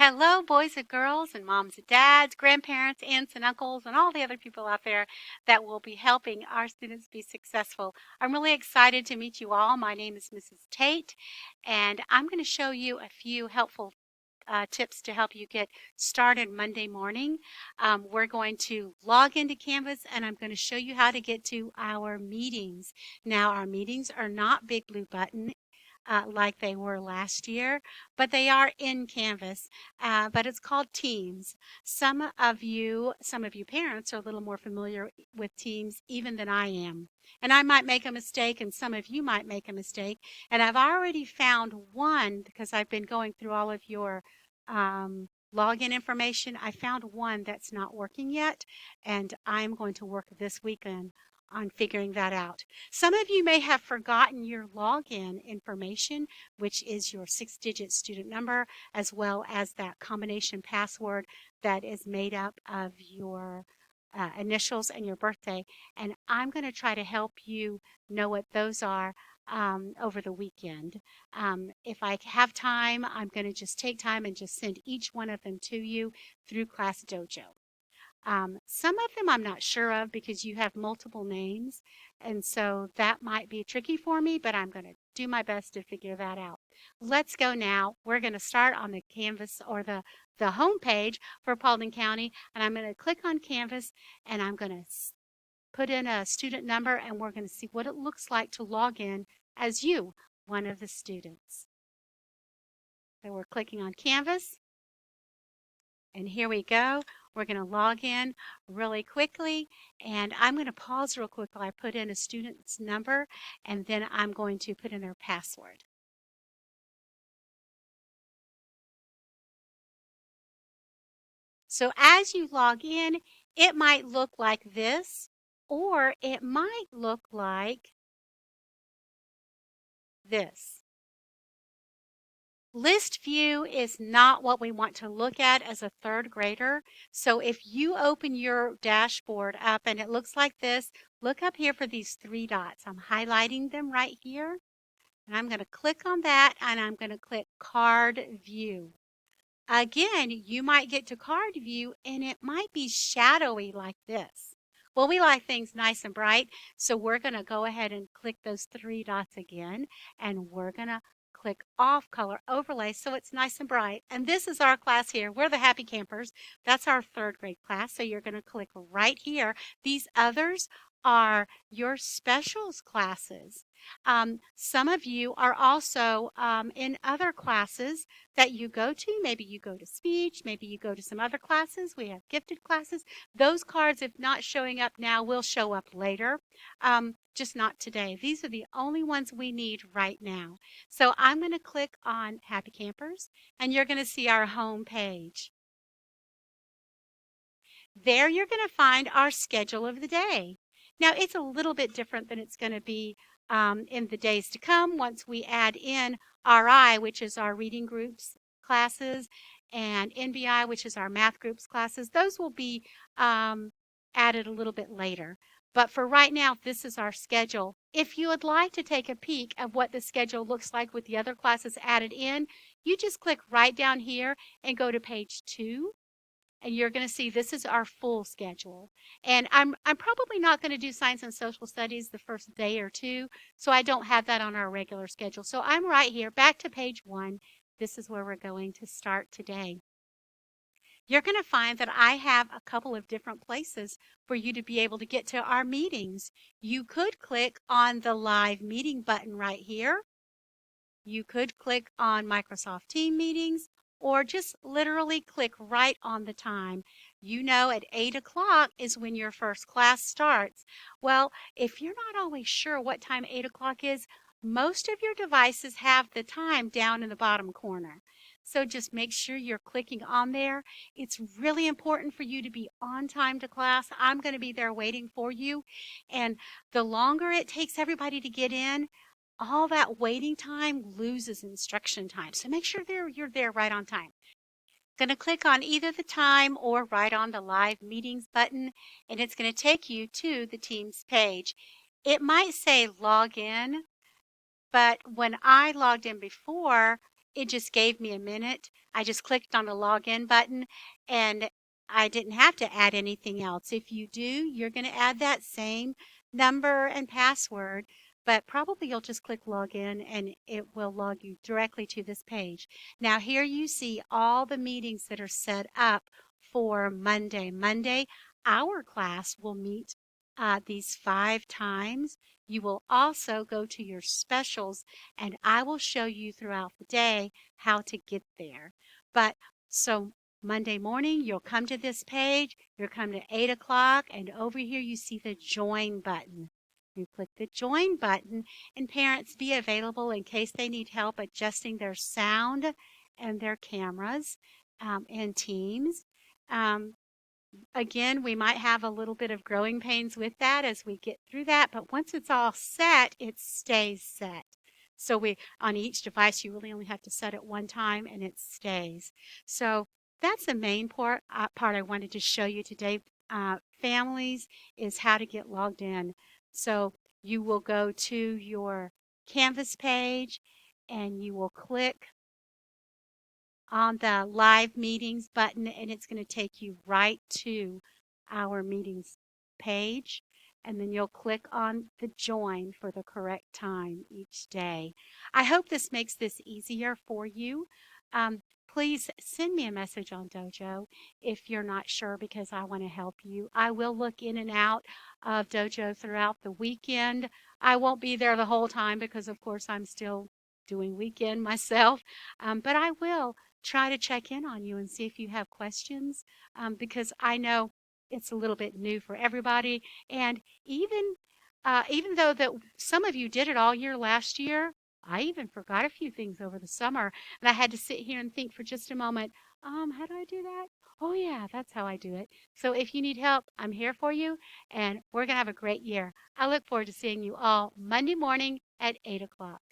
Hello, boys and girls, and moms and dads, grandparents, aunts and uncles, and all the other people out there that will be helping our students be successful. I'm really excited to meet you all. My name is Mrs. Tate, and I'm going to show you a few helpful tips to help you get started Monday morning. We're going to log into Canvas, and I'm going to show you how to get to our meetings. Now, our meetings are not Big Blue Button like they were last year, but they are in Canvas. But it's called Teams. Some of you parents are a little more familiar with Teams even than I am. And I might make a mistake, and some of you might make a mistake. And I've already found one because I've been going through all of your login information. I found one that's not working yet, and I'm going to work this weekend on figuring that out. Some of you may have forgotten your login information, which is your 6-digit student number, as well as that combination password that is made up of your initials and your birthday. And I'm going to try to help you know what those are over the weekend. If I have time, I'm going to just take time and just send each one of them to you through Class Dojo. Some of them I'm not sure of because you have multiple names, and so that might be tricky for me, but I'm going to do my best to figure that out. Let's go now. We're going to start on the Canvas or the home page for Paulding County, and I'm going to click on Canvas, and I'm going to put in a student number, and we're going to see what it looks like to log in as you, one of the students. So we're clicking on Canvas, and here we go. We're going to log in really quickly, and I'm going to pause real quick while I put in a student's number, and then I'm going to put in their password. So as you log in, it might look like this, or it might look like this. List view is not what we want to look at as a third grader. So if you open your dashboard up and it looks like this, look up here for these 3 dots. I'm highlighting them right here. And I'm going to click on that, and I'm going to click Card View. Again, you might get to Card View and it might be shadowy like this. Well, we like things nice and bright, so we're going to go ahead and click those 3 dots again, and we're going to click Off Color Overlay so it's nice and bright. And this is our class here. We're the Happy Campers. That's our 3rd grade class, so you're going to click right here. These others are your specials classes. Some of you are also in other classes that you go to. Maybe you go to speech, maybe you go to some other classes. We have gifted classes. Those cards, if not showing up now, will show up later, just not today. These are the only ones we need right now. So I'm going to click on Happy Campers, and you're going to see our home page. There you're going to find our schedule of the day. Now, it's a little bit different than it's going to be in the days to come once we add in RI, which is our reading groups classes, and NBI, which is our math groups classes. Those will be added a little bit later. But for right now, this is our schedule. If you would like to take a peek of what the schedule looks like with the other classes added in, you just click right down here and go to page 2. And you're going to see this is our full schedule. And I'm probably not going to do science and social studies the first day or two, so I don't have that on our regular schedule. So I'm right here, back to page 1. This is where we're going to start today. You're going to find that I have a couple of different places for you to be able to get to our meetings. You could click on the live meeting button right here. You could click on Microsoft Team meetings, or just literally click right on the time. You know, at 8 o'clock is when your first class starts. Well, if you're not always sure what time 8 o'clock is, most of your devices have the time down in the bottom corner. So just make sure you're clicking on there. It's really important for you to be on time to class. I'm going to be there waiting for you. And the longer it takes everybody to get in, all that waiting time loses instruction time. So make sure you're there right on time. Going to click on either the time or right on the live meetings button, and it's going to take you to the Teams page. It might say log in, but when I logged in before, it just gave me a minute. I just clicked on the login button and I didn't have to add anything else. If you do, you're going to add that same number and password, but probably you'll just click login and it will log you directly to this page. Now here you see all the meetings that are set up for Monday. Monday, our class will meet these 5 times. You will also go to your specials and I will show you throughout the day how to get there. But so Monday morning, you'll come to this page, you'll come to 8 o'clock, and over here you see the join button. You click the join button, and parents be available in case they need help adjusting their sound and their cameras in Teams. Um, Again, we might have a little bit of growing pains with that as we get through that, but once it's all set, it stays set. So on each device, you really only have to set it one time and it stays. So that's the main part I wanted to show you today, families, is how to get logged in. So you will go to your Canvas page and you will click on the live meetings button and it's going to take you right to our meetings page. And then you'll click on the join for the correct time each day. I hope this makes this easier for you. Please send me a message on Dojo if you're not sure because I want to help you. I will look in and out of Dojo throughout the weekend. I won't be there the whole time because, of course, I'm still doing weekend myself, but I will try to check in on you and see if you have questions because I know it's a little bit new for everybody. And even though that some of you did it all year last year, I even forgot a few things over the summer, and I had to sit here and think for just a moment. How do I do that? Oh yeah, that's how I do it. So if you need help, I'm here for you, and we're gonna have a great year. I look forward to seeing you all Monday morning at 8 o'clock.